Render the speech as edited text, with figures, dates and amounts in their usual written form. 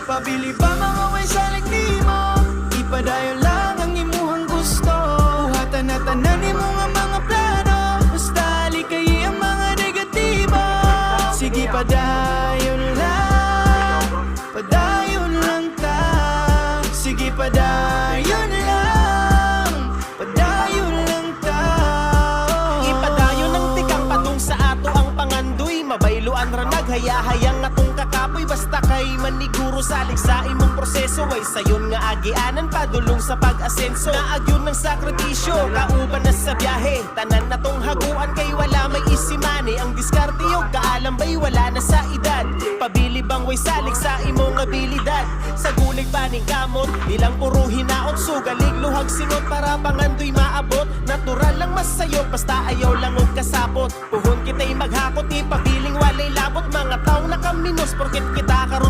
Pabili ba mga way sa mo? Ipadayon lang ang imuhang gusto. Buhatan na tanan mo nga mga plano. Basta likay ang mga negatibo. Sige padayon lang, padayon lang ta. Sige padayon lang, padayon lang ta. Ipadayon ang tikang patung sa ato ang pangandoy. Mabayloan ra naghayahayang atong kakapoy. Basta kay maniguro salig sa imong proseso. Ay sayon nga agianan padulong sa pag-asenso. Naagyon ng sakripisyo, kauban na sa biyahe. Tanan na tong haguan kay wala may isimani. Ang diskarte yung kaalam ba'y wala na sa edad. Pabili bang way salig sa imong abilidad. Sa gulig paning kamot, nilang puro hinaot. Sugalig luhag sinot para pangandoy maabot. Natural lang masayo, basta ayaw lang og kasapot. Puhon kita'y maghakot, ipabiling walay labot. Mga tao na kaminos, porket kita karon